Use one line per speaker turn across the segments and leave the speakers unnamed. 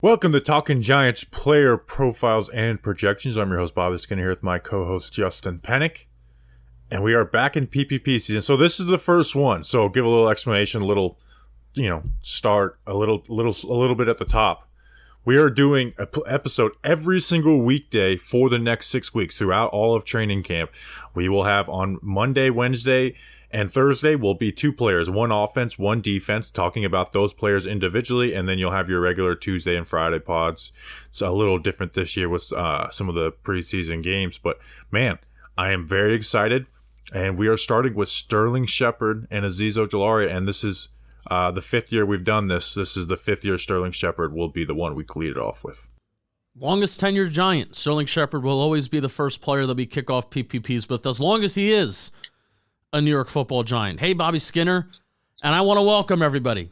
Welcome to Talking Giants player profiles and projections. I'm your host, Bob Skinner, here with my co-host, Justin Pennick. And we are back in PPP season. So this is the first one. So I'll give a little explanation, start a little bit at the top. We are doing an episode every single weekday for the next 6 weeks throughout all of training camp. We will have on Monday, Wednesday, and Thursday will be two players, one offense, one defense, talking about those players individually, and then you'll have your regular Tuesday and Friday pods. It's a little different this year with some of the preseason games, but man, I am very excited, and we are starting with Sterling Shepard and Azeez Ojulari, and this is the fifth year we've done this. This is the fifth year Sterling Shepard will be the one we lead it off with.
Longest tenured Giant, Sterling Shepard will always be the first player that we kick off PPPs with, as long as he is a New York Football Giant. Hey, Bobby Skinner, and I want to welcome everybody.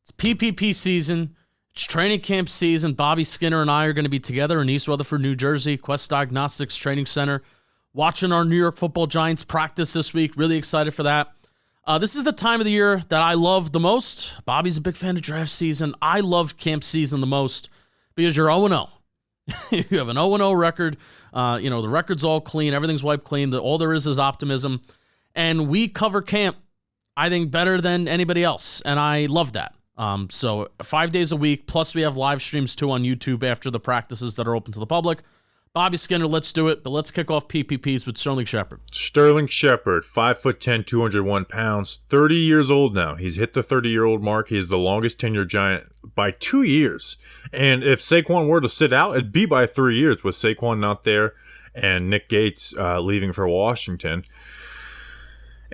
It's PPP season. It's training camp season. Bobby Skinner and I are going to be together in East Rutherford, New Jersey, Quest Diagnostics Training Center, watching our New York Football Giants practice this week. Really excited for that. This is the time of the year that I love the most. Bobby's a big fan of draft season. I love camp season the most because you're 0-0. You have an 0-0 record. The record's all clean. Everything's wiped clean. All there is optimism. And we cover camp, I think, better than anybody else. And I love that. So 5 days a week, plus we have live streams too on YouTube after the practices that are open to the public. Bobby Skinner, let's do it. But let's kick off PPPs with Sterling Shepard.
Sterling Shepard, 5'10", 201 pounds, 30 years old now. He's hit the 30-year-old mark. He is the longest tenured Giant by 2 years. And if Saquon were to sit out, it'd be by 3 years with Saquon not there and Nick Gates leaving for Washington.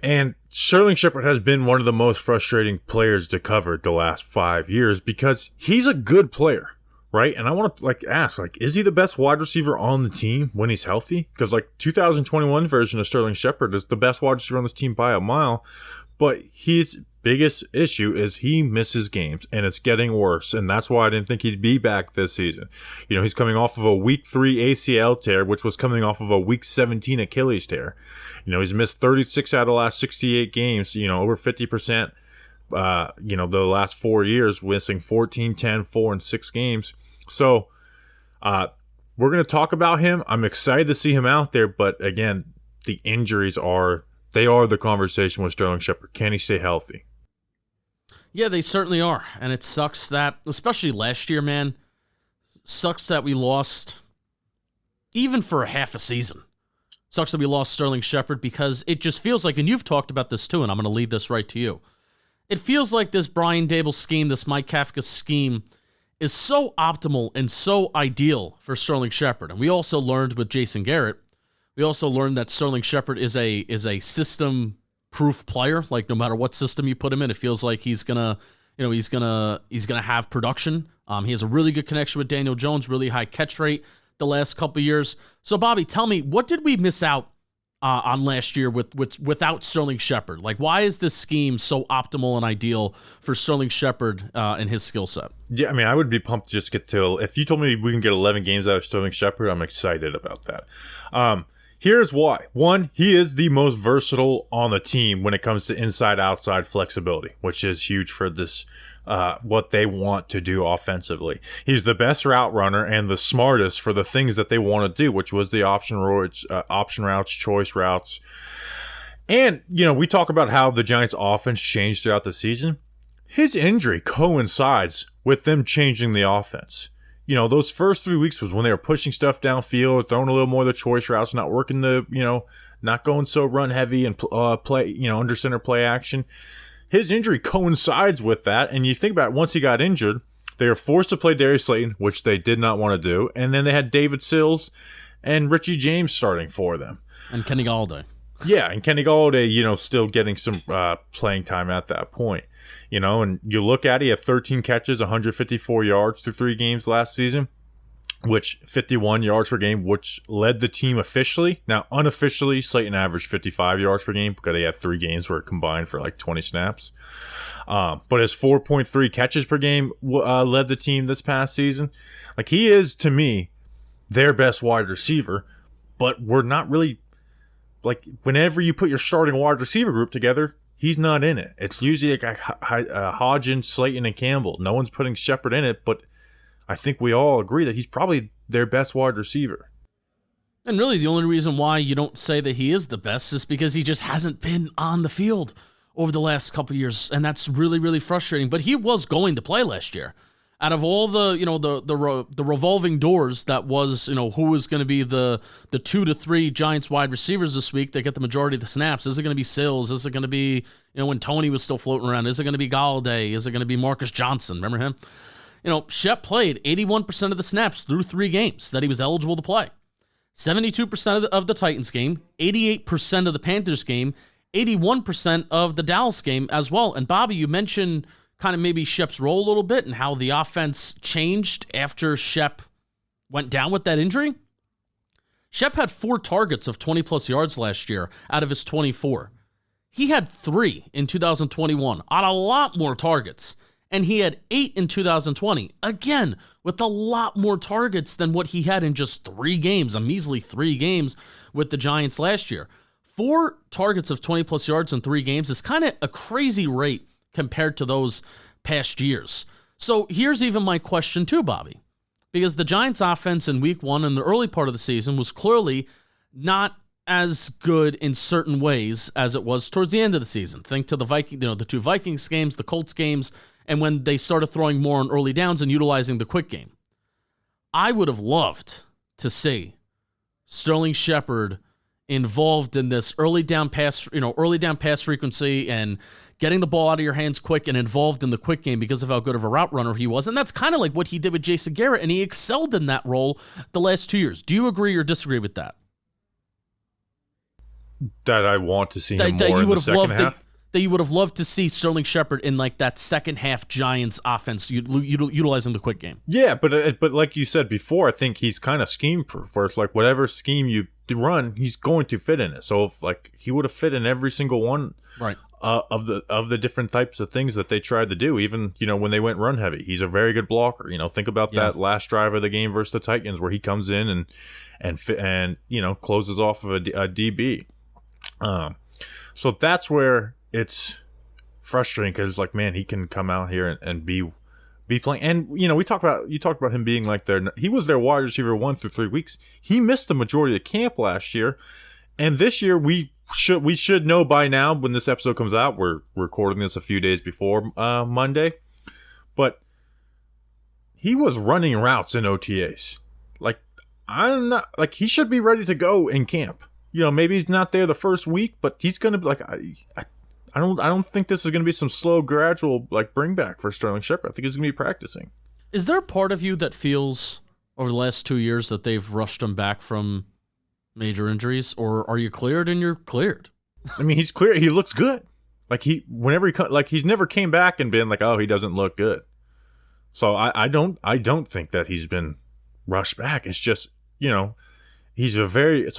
And Sterling Shepard has been one of the most frustrating players to cover the last 5 years because he's a good player, right? And I want to ask, is he the best wide receiver on the team when he's healthy? Because 2021 version of Sterling Shepard is the best wide receiver on this team by a mile, but his biggest issue is he misses games, and it's getting worse, and that's why I didn't think he'd be back this season. He's coming off of a Week 3 ACL tear, which was coming off of a Week 17 Achilles tear. He's missed 36 out of the last 68 games, over 50%, the last 4 years, missing 14, 10, 4, and 6 games. So we're going to talk about him. I'm excited to see him out there, but again, the injuries are the conversation with Sterling Shepard. Can he stay healthy?
Yeah, they certainly are. And it sucks that, especially last year, man, sucks that we lost even for a half a season. Sucks that we lost Sterling Shepard because it just feels like, and you've talked about this too, and I'm going to lead this right to you. It feels like this Brian Daboll scheme, this Mike Kafka scheme, is so optimal and so ideal for Sterling Shepard. And we also learned with Jason Garrett, we also learned that Sterling Shepard is a system-proof player. Like no matter what system you put him in, it feels like he's gonna have production. He has a really good connection with Daniel Jones, really high catch rate the last couple of years. So Bobby, tell me, what did we miss out on last year without Sterling Shepard? Why is this scheme so optimal and ideal for Sterling Shepard and his skill set?
Yeah, I would be pumped to just get to, if you told me we can get 11 games out of Sterling Shepard, I'm excited about that. Here's why. One, he is the most versatile on the team when it comes to inside-outside flexibility, which is huge for this, what they want to do offensively. He's the best route runner and the smartest for the things that they want to do, which was the option routes, choice routes. And, we talk about how the Giants' offense changed throughout the season. His injury coincides with them changing the offense. Those first 3 weeks was when they were pushing stuff downfield, throwing a little more of the choice routes, not working not going so run heavy and play, under center play action. His injury coincides with that. And you think about it, once he got injured, they were forced to play Darius Slayton, which they did not want to do. And then they had David Sills and Richie James starting for them.
And Kenny Galladay.
Yeah, and Kenny Galladay, still getting some playing time at that point. And you look at it, he had 13 catches, 154 yards through 3 games last season, which 51 yards per game, which led the team officially. Now, unofficially, Slayton averaged 55 yards per game because he had 3 games where it combined for 20 snaps. But his 4.3 catches per game led the team this past season. He is, to me, their best wide receiver, but we're not really, whenever you put your starting wide receiver group together, he's not in it. It's usually Hodgins, Slayton, and Campbell. No one's putting Shepard in it, but I think we all agree that he's probably their best wide receiver.
And really, the only reason why you don't say that he is the best is because he just hasn't been on the field over the last couple of years, and that's really, really frustrating. But he was going to play last year. Out of all the, the revolving doors that was, who was going to be the 2 to 3 Giants wide receivers this week that get the majority of the snaps? Is it going to be Sills? Is it going to be, when Tony was still floating around? Is it going to be Galladay? Is it going to be Marcus Johnson? Remember him? Shep played 81% of the snaps through 3 games that he was eligible to play. 72% of the Titans game, 88% of the Panthers game, 81% of the Dallas game as well. And Bobby, you mentioned kind of maybe Shep's role a little bit and how the offense changed after Shep went down with that injury. Shep had 4 targets of 20-plus yards last year out of his 24. He had 3 in 2021 on a lot more targets. And he had 8 in 2020, again, with a lot more targets than what he had in just 3 games, a measly 3 games with the Giants last year. 4 targets of 20-plus yards in 3 games is kind of a crazy rate compared to those past years. So here's even my question too, Bobby, because the Giants offense in week 1 in the early part of the season was clearly not as good in certain ways as it was towards the end of the season. Think to the the 2 Vikings games, the Colts games, and when they started throwing more on early downs and utilizing the quick game. I would have loved to see Sterling Shepard involved in this early down pass frequency and getting the ball out of your hands quick and involved in the quick game because of how good of a route runner he was. And that's kind of like what he did with Jason Garrett, and he excelled in that role the last 2 years. Do you agree or disagree with that?
That I want to see him more in the second half?
That you would have loved to see Sterling Shepard in like that second half Giants offense utilizing the quick game.
Yeah, but like you said before, I think he's kind of scheme proof, where it's like whatever scheme you run, he's going to fit in it. So if he would have fit in every single one,
right,
of the different types of things that they tried to do. Even when they went run heavy, he's a very good blocker. Think about that last drive of the game versus the Titans where he comes in and closes off of a DB. So that's where it's frustrating because man, he can come out here and be playing. And you talked about him being he was their wide receiver 1 through 3 weeks. He missed the majority of camp last year, and this year we should know by now when this episode comes out. We're recording this a few days before Monday, but he was running routes in OTAs. I'm not he should be ready to go in camp. Maybe he's not there the first week, but he's gonna be I don't think this is gonna be some slow, gradual bring back for Sterling Shepard. I think he's gonna be practicing.
Is there a part of you that feels over the last 2 years that they've rushed him back from major injuries, or are you cleared and you're cleared?
I mean, he's clear. He looks good. He's never came back and been oh, he doesn't look good. So I don't think that he's been rushed back. It's just it's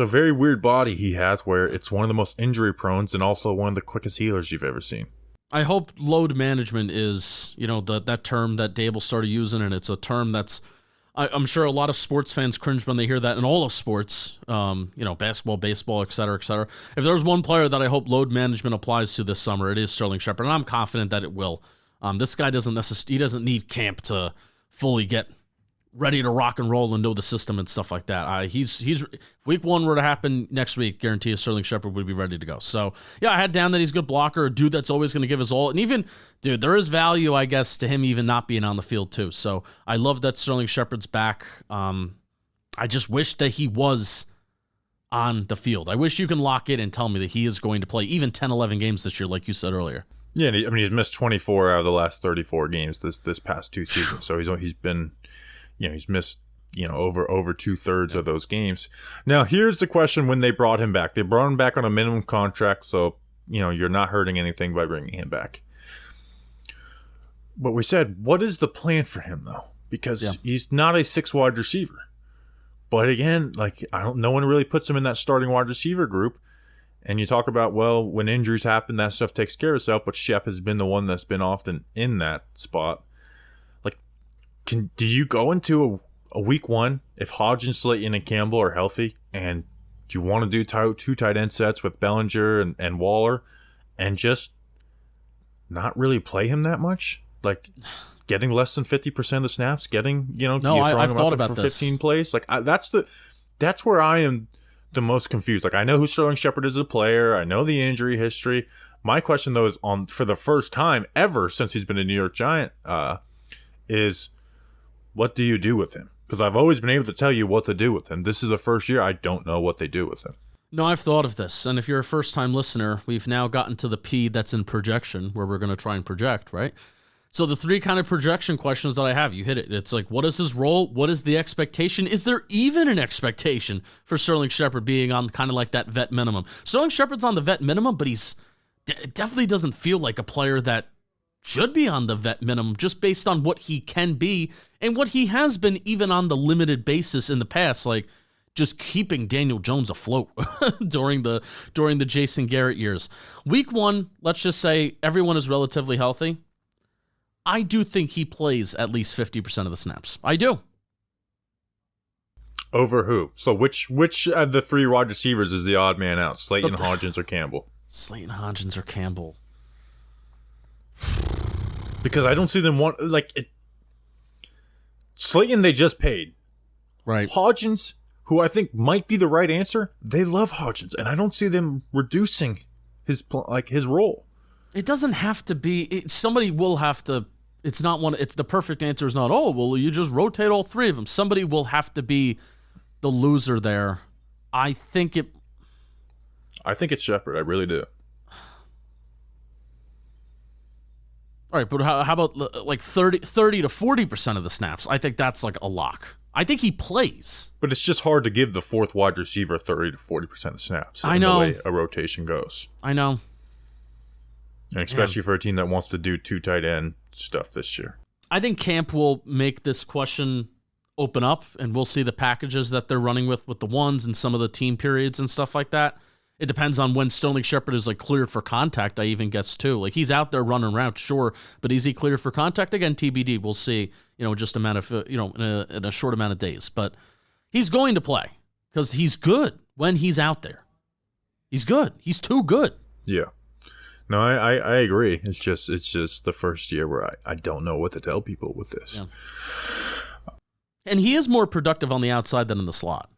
a very weird body he has, where it's one of the most injury prone and also one of the quickest healers you've ever seen.
I hope load management is, that term that Dable started using, and it's a term that's, I'm sure a lot of sports fans cringe when they hear that in all of sports, basketball, baseball, et cetera, et cetera. If there's one player that I hope load management applies to this summer, it is Sterling Shepard, and I'm confident that it will. This guy doesn't need camp to fully get ready to rock and roll and know the system and stuff like that. He's if week 1 were to happen next week, guarantee you Sterling Shepard would be ready to go. So yeah, I had down that he's a good blocker, a dude that's always going to give his all. And even, dude, there is value, I guess, to him even not being on the field too. So I love that Sterling Shepard's back. I just wish that he was on the field. I wish you can lock it and tell me that he is going to play even 10, 11 games this year, like you said earlier.
Yeah, he's missed 24 out of the last 34 games this past 2 seasons. So he's been, he's missed, over 2/3 of those games. Now, here's the question when they brought him back. They brought him back on a minimum contract, so, you're not hurting anything by bringing him back. But we said, what is the plan for him, though? Because he's not a 6 wide receiver. But again, no one really puts him in that starting wide receiver group. And you talk about, when injuries happen, that stuff takes care of itself, but Shep has been the one that's been often in that spot. Do you go into a week 1 if Hodgins, Slayton, and Campbell are healthy, and do you want to do 2 tight end sets with Bellinger and Waller and just not really play him that much? getting less than 50% of the snaps, getting,
No,
you're throwing
I've
him
thought
out there
about
for
this.
15 plays. Like, that's where I am the most confused. Like, I know who Sterling Shepard is as a player. I know the injury history. My question, though, is for the first time ever since he's been a New York Giant, is what do you do with him? Because I've always been able to tell you what to do with him. This is the first year I don't know what they do with him.
No, I've thought of this. And if you're a first-time listener, we've now gotten to the P that's in projection, where we're going to try and project, right? So the 3 kind of projection questions that I have, you hit it. It's like, what is his role? What is the expectation? Is there even an expectation for Sterling Shepard being on kind of like that vet minimum? Sterling Shepard's on the vet minimum, but he's definitely doesn't feel like a player that should be on the vet minimum just based on what he can be and what he has been even on the limited basis in the past, like just keeping Daniel Jones afloat during the Jason Garrett years. Week 1, let's just say everyone is relatively healthy. I do think he plays at least 50% of the snaps. I do.
Over who? So which of the 3 wide receivers is the odd man out? Slayton, Hodgins, or Campbell?
Slayton, Hodgins, or Campbell.
Because I don't see them Slayton, they just paid.
Right.
Hodgins, who I think might be the right answer, they love Hodgins, and I don't see them reducing his role.
It doesn't have to be. Somebody will have to. It's not one. It's the perfect answer is not. Oh well, you just rotate all 3 of them. Somebody will have to be the loser there. I think it's
Shepard. I really do.
All right, but how about like 30 to 40% of the snaps? I think that's like a lock. I think he plays.
But it's just hard to give the 4th wide receiver 30 to 40% of snaps.
I know.
The way a rotation goes.
I know.
And especially for a team that wants to do 2 tight end stuff this year.
I think camp will make this question open up, and we'll see the packages that they're running with the ones and some of the team periods and stuff like that. It depends on when Sterling Shepard is like cleared for contact, I even guess, too. Like, he's out there running routes, sure, but is he cleared for contact? Again, TBD. We'll see, just in a short amount of days. But he's going to play because he's good when he's out there. He's good. He's too good.
Yeah. No, I agree. It's just the first year where I don't know what to tell people with this.
Yeah. And he is more productive on the outside than in the slot.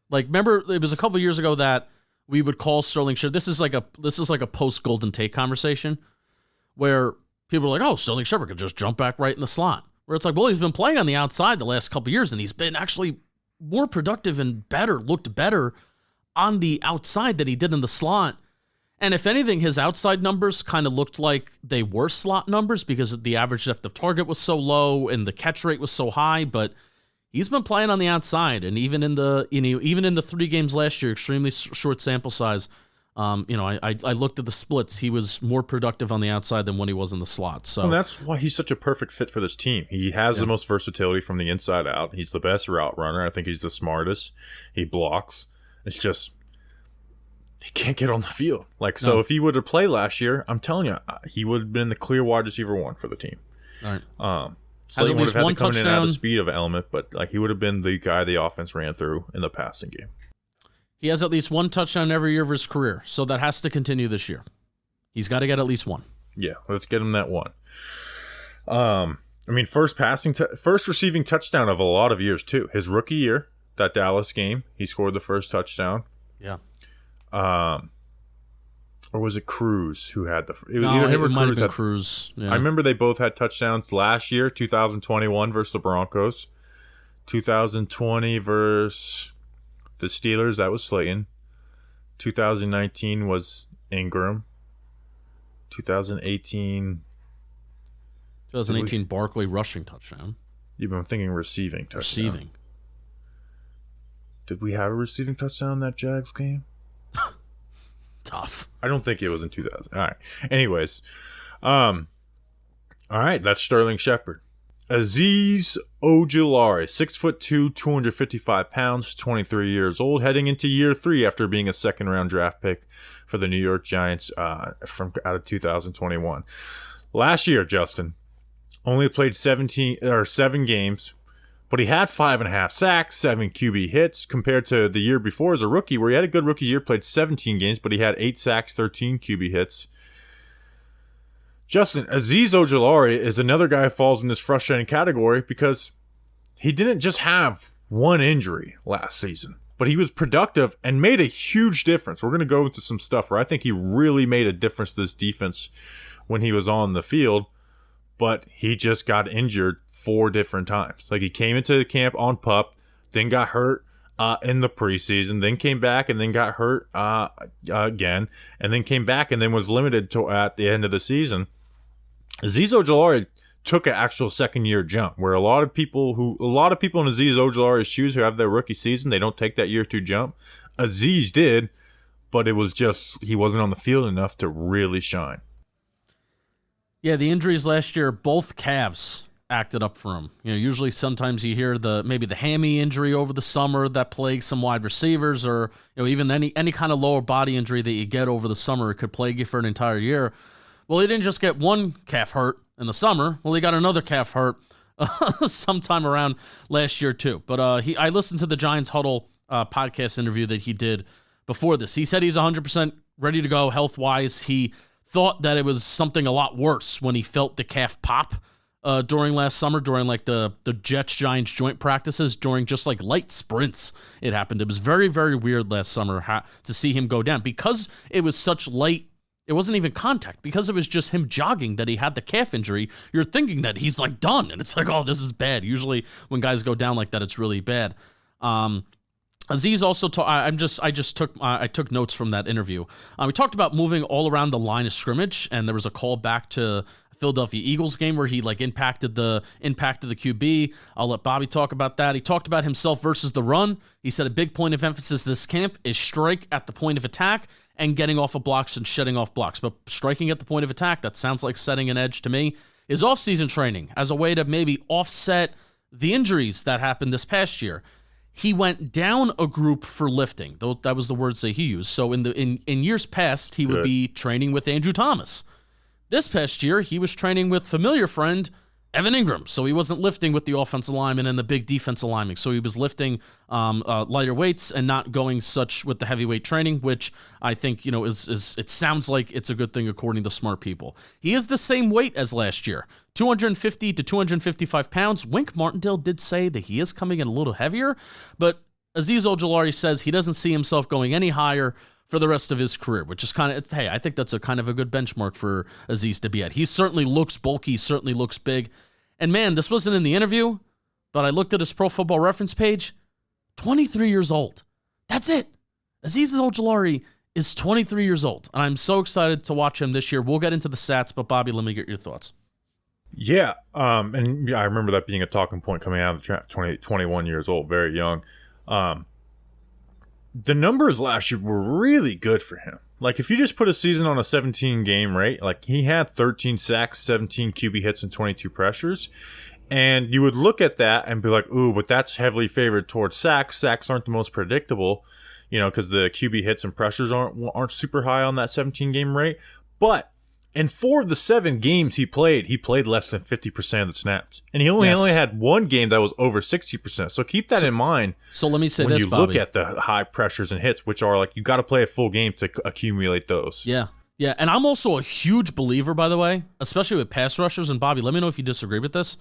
Like, remember, it was a couple years ago that we would call Sterling Shepard. This is like a post Golden Tate conversation where people are like, "Oh, Sterling Shepard could just jump back right in the slot." Where it's like, well, he's been playing on the outside the last couple of years, and he's been actually more productive and looked better on the outside than he did in the slot. And if anything, his outside numbers kind of looked like they were slot numbers because the average depth of target was so low and the catch rate was so high. But he's been playing on the outside, and even in the 3 games last year, extremely short sample size. I looked at the splits. He was more productive on the outside than when he was in the slot. So
that's why he's such a perfect fit for this team. He has the most versatility from the inside out. He's the best route runner. I think he's the smartest. He blocks. It's just he can't get on the field. So if he would have played last year, I'm telling you, he would have been the clear wide receiver 1 for the team.
All right.
Slayton would have had to come in and out of the speed of element, but he would have been the guy the offense ran through in the passing game.
He has at least 1 touchdown every year of his career, so that has to continue this year. He's got to get at least 1.
Yeah, let's get him that 1. First receiving touchdown of a lot of years too. His rookie year, that Dallas game, he scored the first touchdown.
Yeah.
Or was it Cruz who had
it might have been Cruz. Yeah.
I remember they both had touchdowns last year, 2021 versus the Broncos. 2020 versus the Steelers, that was Slayton. 2019 was Ingram. 2018
Barkley rushing touchdown.
You've been thinking receiving touchdown.
Receiving.
Did we have a receiving touchdown in that Jags game?
Tough.
I don't think it was in 2000. All right. Anyways. All right. That's Sterling Shepard. Azeez Ojulari, 6'2", 255 pounds, 23 years old, heading into year 3 after being a second-round draft pick for the New York Giants from out of 2021. Last year, Justin only played 7 games, but he had 5.5 sacks, 7 QB hits, compared to the year before as a rookie, where he had a good rookie year, played 17 games, but he had 8 sacks, 13 QB hits. Justin, Azeez Ojulari is another guy who falls in this frustrating category because he didn't just have one injury last season, but he was productive and made a huge difference. We're going to go into some stuff where I think he really made a difference to this defense when he was on the field, but he just got injured 4 different times. Like, he came into the camp on PUP, then got hurt in the preseason, then came back and then got hurt again, and then came back and then was limited to at the end of the season. Azeez Ojulari took an actual second-year jump, where a lot of people in Azeez Ojulari's shoes who have their rookie season, they don't take that year 2 jump. Azeez did, but it was just he wasn't on the field enough to really shine.
Yeah, the injuries last year, both calves acted up for him. Usually sometimes you hear maybe the hammy injury over the summer that plagues some wide receivers, or even any kind of lower body injury that you get over the summer. It could plague you for an entire year. Well, he didn't just get one calf hurt in the summer. Well, he got another calf hurt sometime around last year too. But I listened to the Giants Huddle podcast interview that he did before this. He said he's 100% ready to go health-wise. He thought that it was something a lot worse when he felt the calf pop during last summer, during like the Jets-Giants joint practices, during just like light sprints. It happened. It was very, very weird last summer to see him go down because it was such light. It wasn't even contact, because it was just him jogging that he had the calf injury. You're thinking that he's like done, and it's like, oh, this is bad. Usually when guys go down like that, it's really bad. Azeez also I took notes from that interview. We talked about moving all around the line of scrimmage, and there was a call back to Philadelphia Eagles game where he like impacted the QB. I'll let Bobby talk about that. He talked about himself versus the run. He said a big point of emphasis this camp is strike at the point of attack and getting off of blocks and shedding off blocks. But striking at the point of attack, that sounds like setting an edge to me. Is off-season training as a way to maybe offset the injuries that happened this past year. He went down a group for lifting. That was the words that he used. So in years past, he would be training with Andrew Thomas. This past year, he was training with familiar friend Evan Ingram, so he wasn't lifting with the offensive lineman and the big defensive lineman. So he was lifting lighter weights and not going such with the heavyweight training, which I think is it sounds like it's a good thing according to smart people. He is the same weight as last year, 250 to 255 pounds. Wink Martindale did say that he is coming in a little heavier, but Azeez Ojulari says he doesn't see himself going any higher for the rest of his career, which is hey, I think that's a kind of a good benchmark for Azeez to be at. He certainly looks bulky, certainly looks big. And man, this wasn't in the interview, but I looked at his Pro Football Reference page, 23 years old. That's it. Azeez Ojulari is 23 years old, and I'm so excited to watch him this year. We'll get into the stats, but Bobby, let me get your thoughts.
Yeah, and I remember that being a talking point coming out of the draft, 21 years old, very young. The numbers last year were really good for him. Like, if you just put a season on a 17-game rate, like, he had 13 sacks, 17 QB hits, and 22 pressures. And you would look at that and be like, ooh, but that's heavily favored towards sacks. Sacks aren't the most predictable, because the QB hits and pressures aren't super high on that 17-game rate. But in 4 of the 7 games he played less than 50% of the snaps. And he only had one game that was over 60%. So keep that in mind. So let me say this, Bobby. When you look at the high pressures and hits, which are like, you got to play a full game to accumulate those.
Yeah. Yeah. And I'm also a huge believer, by the way, especially with pass rushers. And Bobby, let me know if you disagree with this.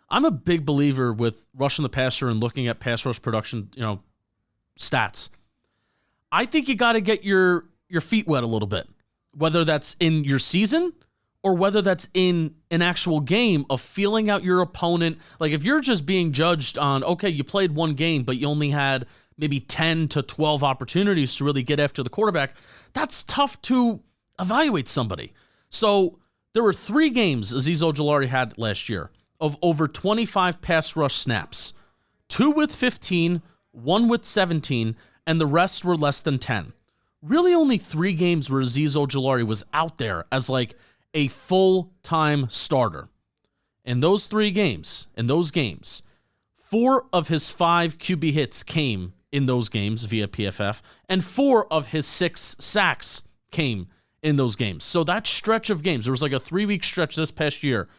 I'm a big believer with rushing the passer and looking at pass rush production, stats. I think you got to get your feet wet a little bit. Whether that's in your season or whether that's in an actual game of feeling out your opponent. Like, if you're just being judged on, okay, you played one game, but you only had maybe 10 to 12 opportunities to really get after the quarterback, that's tough to evaluate somebody. So there were 3 games Azeez Ojulari had last year of over 25 pass rush snaps, 2 with 15, 1 with 17, and the rest were less than 10. Really only 3 games where Azeez Ojulari was out there as like a full-time starter. In those 3 games, 4 of his 5 QB hits came in those games via PFF, and 4 of his 6 sacks came in those games. So that stretch of games, there was like a 3-week stretch this past year.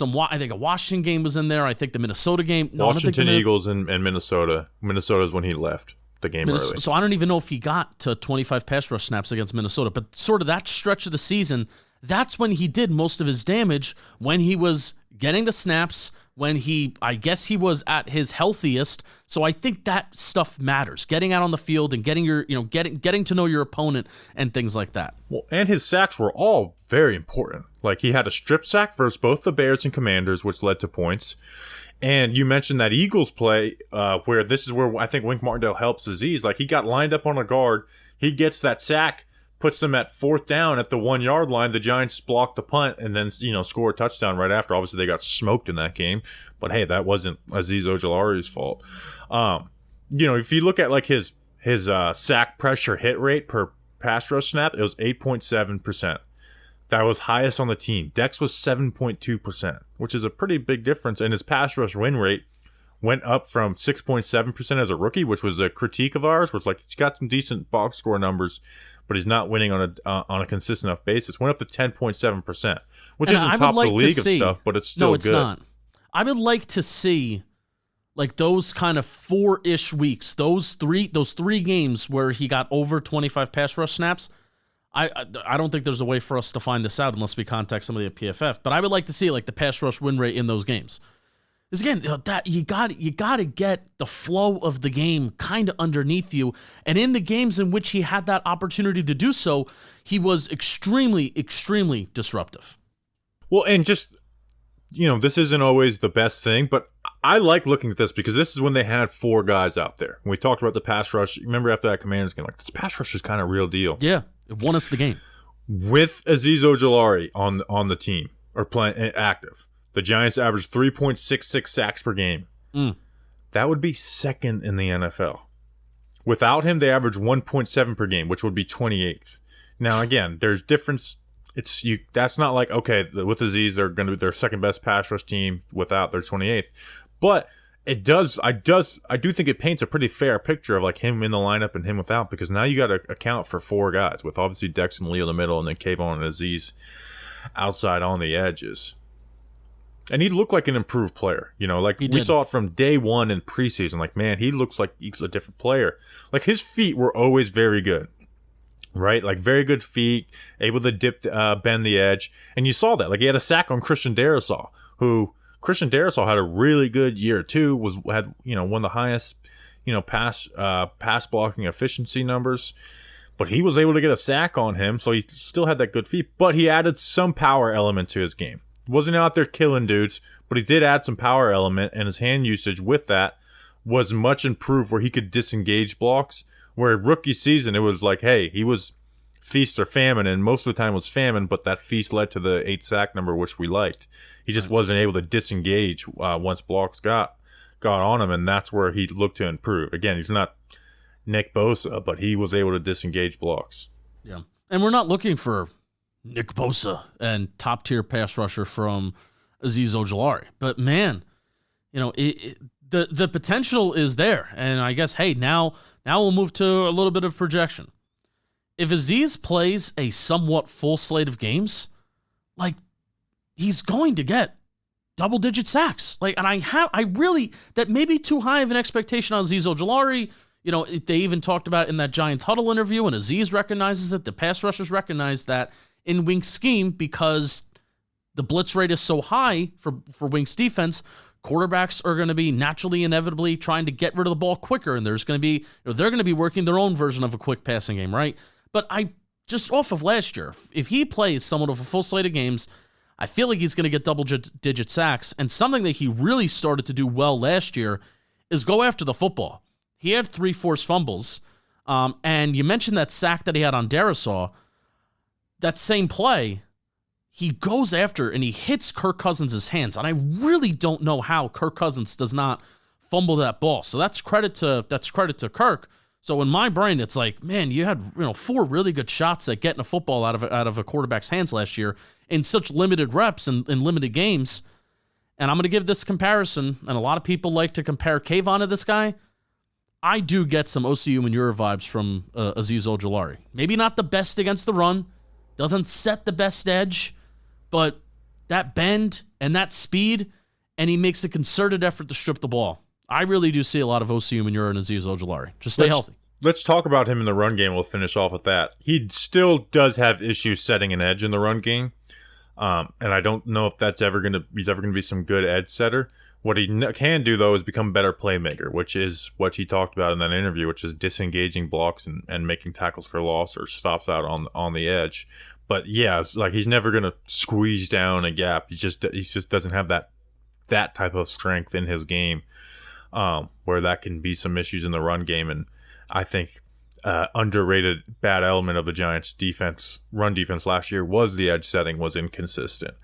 I think a Washington game was in there. I think the Minnesota game. No,
Washington Eagles and Minnesota. Minnesota's when he left the game early.
So I don't even know if he got to 25 pass rush snaps against Minnesota, but sort of that stretch of the season, that's when he did most of his damage, when he was getting the snaps, when I guess he was at his healthiest. So I think that stuff matters. Getting out on the field and getting getting to know your opponent and things like that.
Well, and his sacks were all very important. Like, he had a strip sack versus both the Bears and Commanders, which led to points. And you mentioned that Eagles play, where this is where I think Wink Martindale helps Azeez. Like, he got lined up on a guard. He gets that sack, puts them at 4th down at the 1 yard line. The Giants block the punt and then, score a touchdown right after. Obviously, they got smoked in that game. But, hey, that wasn't Azeez Ojulari's fault. If you look at, like, his sack pressure hit rate per pass rush snap, it was 8.7%. That was highest on the team. Dex was 7.2%, which is a pretty big difference. And his pass rush win rate went up from 6.7% as a rookie, which was a critique of ours, where it's like, he's got some decent box score numbers, but he's not winning on a consistent enough basis. Went up to 10.7%, which isn't top of the league of stuff, but it's still good. No, it's not.
I would like to see, like, those kind of 4-ish weeks, those three games where he got over 25 pass rush snaps. I don't think there's a way for us to find this out unless we contact somebody at PFF. But I would like to see, like, the pass rush win rate in those games. Because again, that you got to get the flow of the game kind of underneath you. And in the games in which he had that opportunity to do so, he was extremely, extremely disruptive.
Well, and just, this isn't always the best thing, but I like looking at this because this is when they had 4 guys out there. When we talked about the pass rush, remember after that Commanders game, like, this pass rush is kind of real deal.
Yeah. It won us the game.
With Azeez Ojulari on the team, or playing active, the Giants averaged 3.66 sacks per game. That would be 2nd in the NFL. Without him, they average 1.7 per game, which would be 28th. Now, again, there's difference. That's not like, okay, with Azeez, they're going to be their second best pass rush team. Without, they're 28th. But I do think it paints a pretty fair picture of, like, him in the lineup and him without, because now you got to account for 4 guys, with obviously Dex and Leo in the middle, and then Kayvon and Azeez outside on the edges. And he looked like an improved player. We saw it from day one in preseason. Like, man, he looks like he's a different player. Like, his feet were always very good, right? Like, very good feet, able to bend the edge. And you saw that. Like, he had a sack on Christian Darrisaw, who Christian Darrisaw had a really good year too. Had one of the highest pass blocking efficiency numbers, but he was able to get a sack on him, so he still had that good feet. But he added some power element to his game. Wasn't out there killing dudes, but he did add some power element, and his hand usage with that was much improved, where he could disengage blocks. Where rookie season, it was like, hey, he was feast or famine, and most of the time was famine, but that feast led to the 8 sack number, which we liked. He just wasn't able to disengage once blocks got on him, and that's where he looked to improve. Again, he's not Nick Bosa, but he was able to disengage blocks.
Yeah, and we're not looking for Nick Bosa and top-tier pass rusher from Azeez Ojulari. But, man, the potential is there. And I guess, hey, now we'll move to a little bit of projection. If Azeez plays a somewhat full slate of games, like, he's going to get double-digit sacks. Like, and that may be too high of an expectation on Azeez Ojulari. They even talked about it in that Giant Huddle interview, and Azeez recognizes it. The pass rushers recognize that in Wink's scheme, because the blitz rate is so high for Wink's defense, quarterbacks are going to be naturally, inevitably trying to get rid of the ball quicker, and there's going to be, they're going to be working their own version of a quick passing game, right? But just off of last year, if he plays somewhat of a full slate of games, I feel like he's going to get double-digit sacks, and something that he really started to do well last year is go after the football. He had 3 forced fumbles, and you mentioned that sack that he had on Darrisaw. That same play, he goes after and he hits Kirk Cousins' hands, and I really don't know how Kirk Cousins does not fumble that ball. So that's credit to Kirk. So in my brain, it's like, man, you had 4 really good shots at getting a football out of a quarterback's hands last year in such limited reps and in limited games. And I'm going to give this comparison, and a lot of people like to compare Kayvon to this guy. I do get some OCU Manure vibes from Azeez Ojulari. Maybe not the best against the run, doesn't set the best edge, but that bend and that speed, and he makes a concerted effort to strip the ball. I really do see a lot of OCU Manure and Azeez Ojulari. Just stay healthy.
let's talk about him in the run game. We'll finish off with that. He still does have issues setting an edge in the run game. And I don't know if he's ever going to be some good edge setter. What he can do, though, is become a better playmaker, which is what he talked about in that interview, which is disengaging blocks and making tackles for loss or stops out on the edge. But yeah, it's like he's never going to squeeze down a gap. He just doesn't have that type of strength in his game, where that can be some issues in the run game. And I think underrated bad element of the Giants' run defense last year was the edge setting was inconsistent,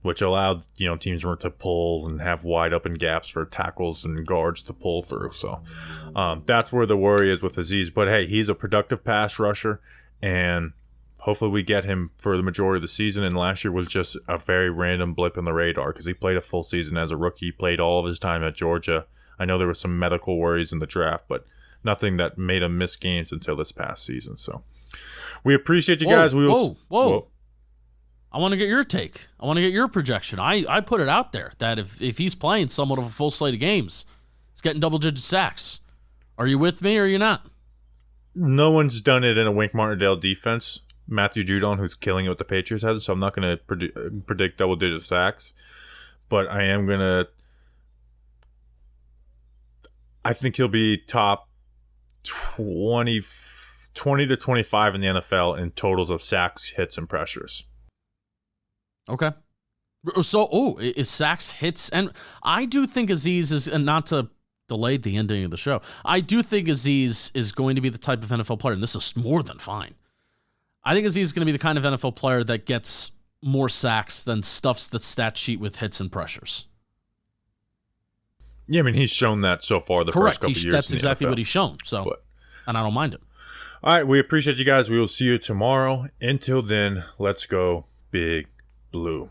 which allowed teams to pull and have wide open gaps for tackles and guards to pull through. So that's where the worry is with Azeez. But hey, he's a productive pass rusher, and hopefully we get him for the majority of the season. And last year was just a very random blip in the radar because he played a full season as a rookie. He played all of his time at Georgia. I know there were some medical worries in the draft, but nothing that made him miss games until this past season. So we appreciate you guys.
Whoa. I want to get your take. I want to get your projection. I put it out there that if he's playing somewhat of a full slate of games, he's getting double-digit sacks. Are you with me or are you not?
No one's done it in a Wink Martindale defense. Matthew Judon, who's killing it with the Patriots, has it, so I'm not going to predict double-digit sacks. But I am going to... I think he'll be top 20 to 25 in the NFL in totals of sacks, hits, and pressures.
Okay. So, is sacks, hits, and I do think Azeez is, and not to delay the ending of the show, I do think Azeez is going to be the type of NFL player, and this is more than fine. I think Azeez is going to be the kind of NFL player that gets more sacks than stuffs the stat sheet with hits and pressures.
Yeah, I mean, he's shown that so far the first couple years.
That's exactly what he's shown. So, and I don't mind it.
All right, we appreciate you guys. We will see you tomorrow. Until then, let's go Big Blue.